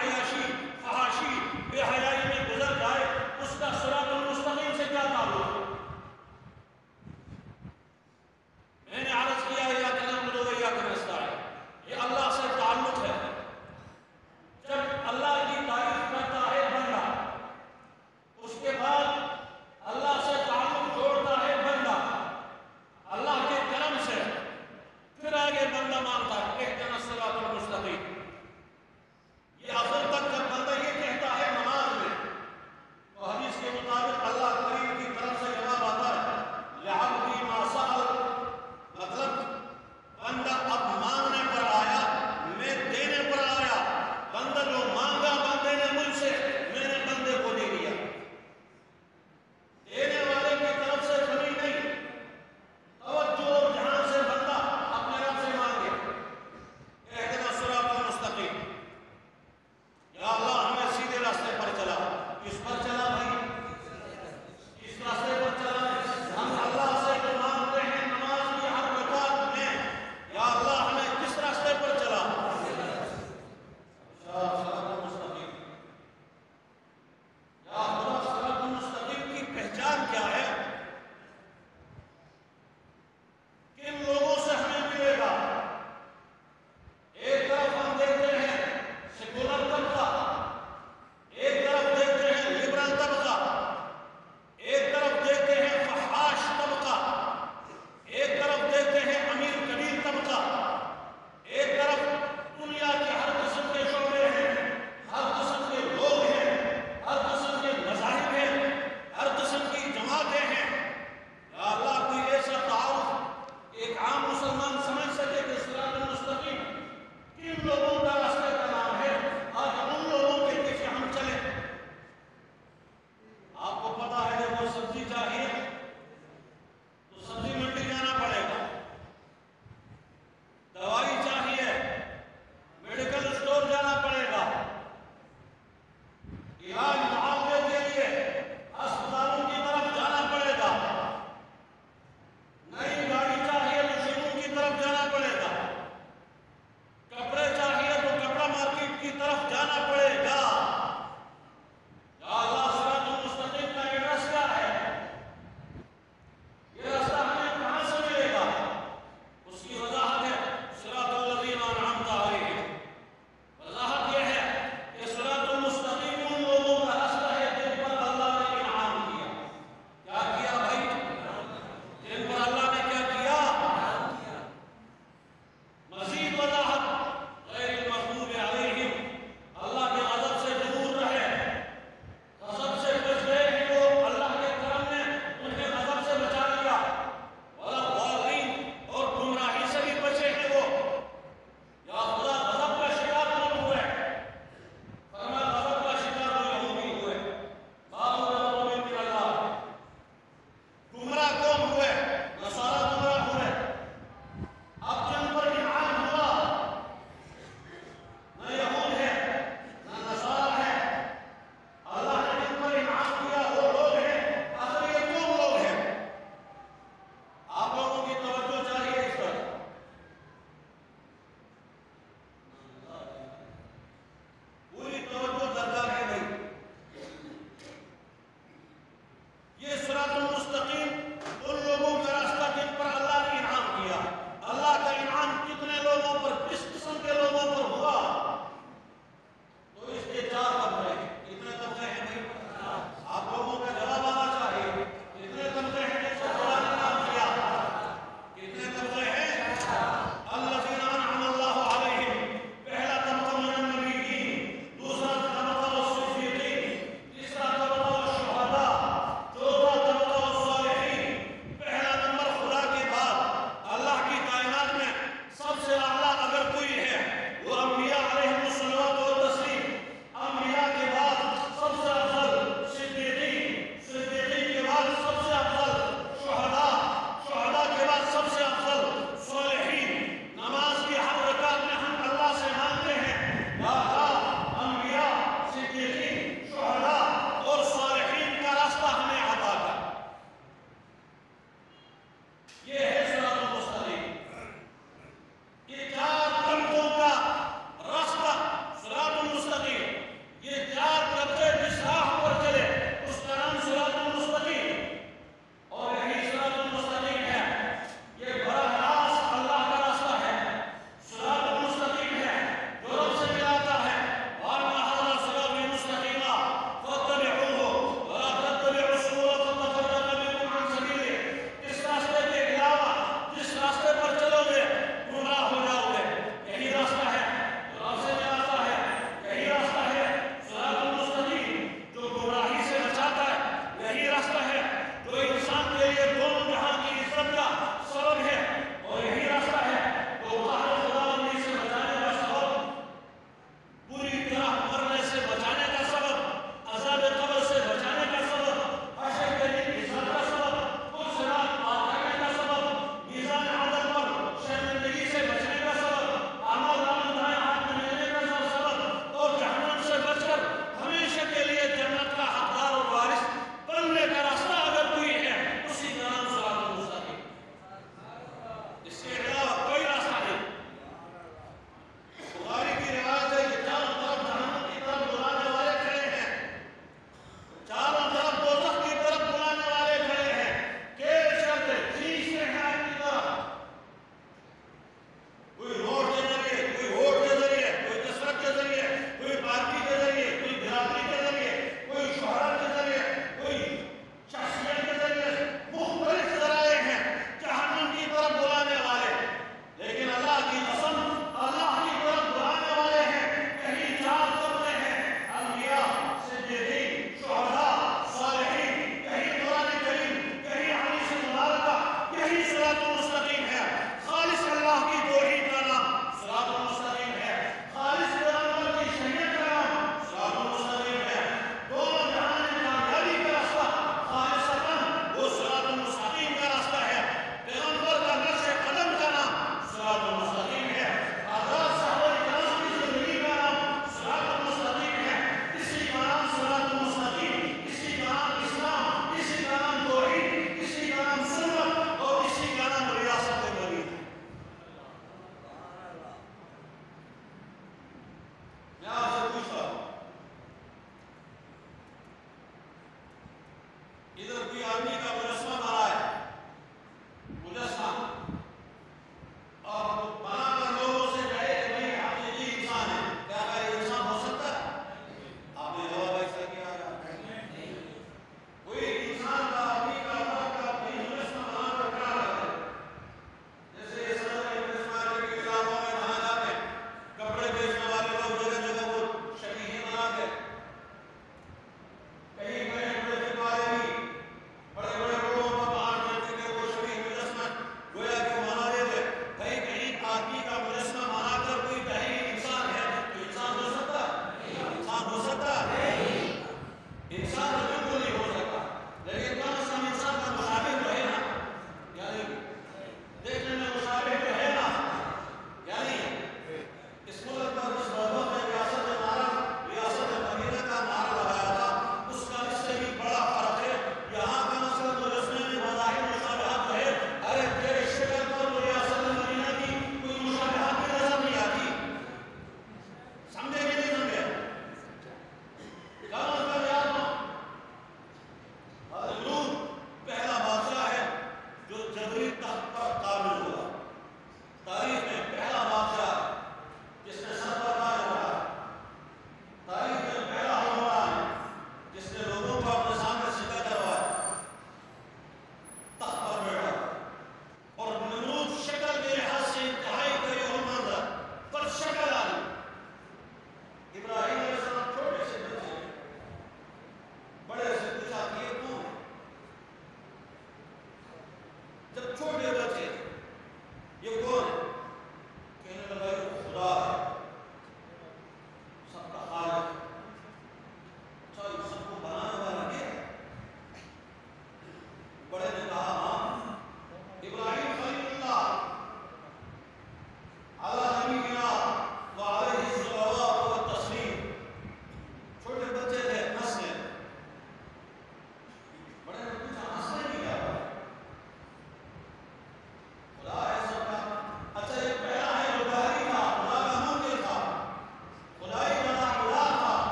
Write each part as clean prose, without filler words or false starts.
عیاشی فحاشی بے حیائی میں گزر جائے اس کا صراط المستقیم سے کیا تعلق ہے؟ میں نے عرض کیا ایاک نعبد و ایاک نستعین، یہ اللہ سے تعلق ہے۔ جب اللہ کی تعریف کرتا ہے بندہ، اس کے بعد اللہ سے تعلق جوڑتا ہے بندہ اللہ کے کرم سے، پھر آگے بندہ مانتا ہے اہدنا الصراط المستقیم۔ یہ اصل تک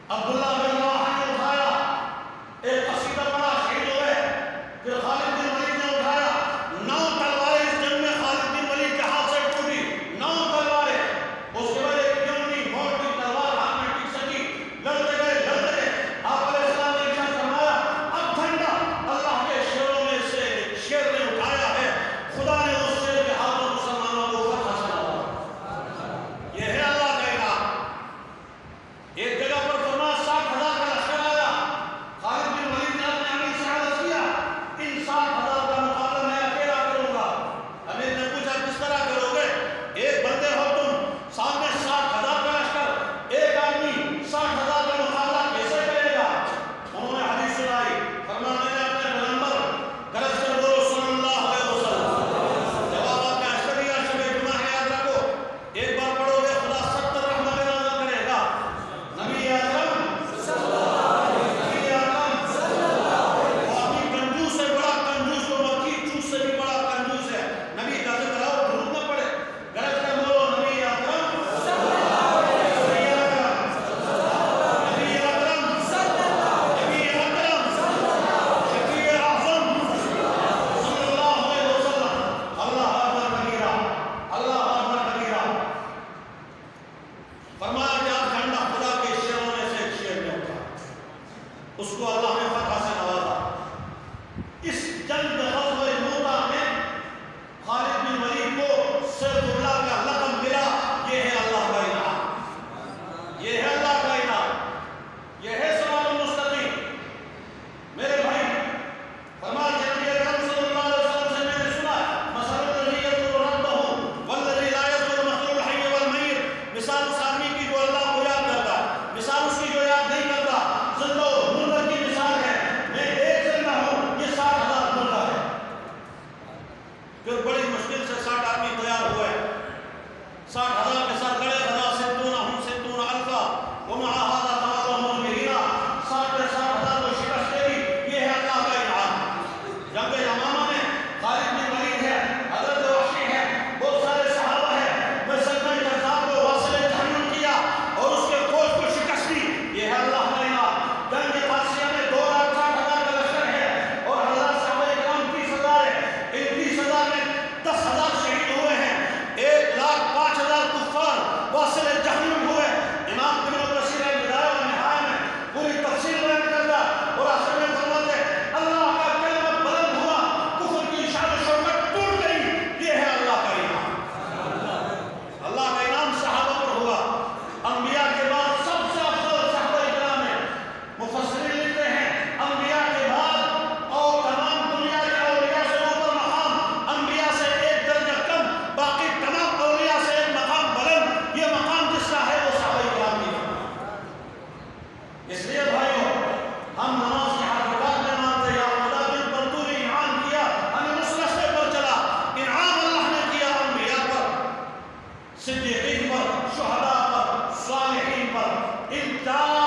عبداللہ بن رواحہ نے اٹھایا، ایک قصیدہ پڑھا، شہید ہوئے۔ پھر خالد بن ولید نے اٹھایا، 9 تلواریں اس جنگ میں خالد بن ولید کے ہاتھ سے ٹوٹی، 9 تلواریں۔ اس کے بعد ایک یمنی موٹی تلوار ہاتھ میں ٹک سکی، لڑتے گئے لڑتے گئے۔ آپ علیہ السلام نے ارشاد فرمایا، اب جھنڈا اللہ کے شیروں میں سے ایک شیر نے اٹھایا ہے، خدا نے اس شیر کے ہاتھوں مسلمانوں کو فتح سے نوازا۔ یہ ہے اللہ کا انعام۔ ایک جگہ پر فرمایا 60,000 کا لشکر آیا، خالد بن ولید نے اپنے امیر سے عرض کیا، ان 60,000 کا مقابلہ میں اکیلا کروں گا۔ امیر نے پوچھا کس طرح کرو گے؟ ایک بندے ہو تم، سامنے 60,000 کا لشکر، ایک آدمی 60,000 کا مقابلہ کیسے کرے گا؟ انہوں نے حدیث سنائی، فرمایا میں نے اپنے پیغمبر گرج کر بولو صلی اللہ علیہ وسلم۔ جوابات میں اشتریہ شب جمعہ ہے، یاد رکھو، ایک بار پڑھو گے خدا 70 رحمتیں نازل کرے گا۔ نبی اکرم نبی اکرم وہ اپنی کنجوس سے بڑا کنجوس، وہ مکی چوس سے بھی بڑا کنجوس ہے۔ نبی کا ذکر آؤ درود نہ پڑے، گرج کر بولو نبی اکرم نبی اکرم نبی اکرم نبی اکرم شفیع اعظم صلی اللہ علیہ وسلم۔ اللہ اکبر کبیرہ، اللہ اکبر کبیرہ۔ فرمایا کہ آپ جھنڈا خدا کے شیروں میں سے ایک شیر نے اٹھا، اس کو اللہ نے فتح سے نوازا۔ اس جنگ غزوہ موتا میں خالد بن ولید کو سیف اللہ کا لقب ملا۔ یہ ہے اللہ کا انعام، یہ ہے اللہ کا انعام، یہ ہے صراط المستقیم۔ میرے بھائی، فرمایا کہ نبی اکرم صلی اللہ علیہ وسلم سے میں نے سنا، مثل الذی یذکر ربہ والذی لا یذکر، مثل الحی والمیت۔ مثال اس آدمی کی جو اللہ کو یاد کرتا ہے، مثال اس کی جو یاد نہیں کرتا۔ زندہ و مردہ کی مثال ہے، میں ایک زندہ ہوں، یہ 60,000 مردہ ہے۔ پھر بڑی مشکل سے 60 آدمی تیار ہوئے، 60,000 کے ساتھ لڑے، غزا 60 الفا ومع هذا تولوا مدبرین۔ 60 نے 60,000 کو شکست دے دی۔ یہ ہے اللہ کا انعام۔ جنگ یمامہ میں خالد بن ولید ہے، حضرت وحشی ہے، بہت سارے صحابہ ہیں، میں سلمان کذاب کو واصل جہنم کیا اور اس کے فوج کو شکست دی۔ یہ ہے اللہ کا انعام۔ جنگ قادسیہ میں 2,60,000 کا لشکر ہے اور حضرات صحابہ کرام 30,000 ہے۔ ان 30,000 میں 10,000 شہید ہوئے ہیں، 1,05,000 کفار واصل جہنم ہوئے۔ امام ابن کثیر البدایہ والنہایہ میں پوری تفصیل بیان کرتا اور آخر میں فرماتے اللہ کا کلمہ بلند ہوا، کفر کی شان و شوکت ٹوٹ گئی۔ یہ ہے اللہ کا انعام۔ اللہ کا انعام صحابہ پر ہوا۔ انبیاء کے بعد سب سے افضل صحابہ کرام ہیں۔ مفسرین لکھتے ہیں انبیاء کے بعد اور تمام دنیا کے اولیاء سے اوپر مقام، انبیاء سے ایک درجہ کم، باقی تمام اولیاء سے ایک مقام بلند۔ یہ مقام جس کا ہے وہ صحابہ کرام کی ہے۔ اس لیے بھائیو، ہم نماز کی حرکات میں مانتے یا خدا جن پر تو نے انعام کیا، ہمیں اس راستے پر چلا۔ انعام اللہ نے کیا انبیاء پر، صدیقین پر، شہداء پر، صالحین پر، ان 4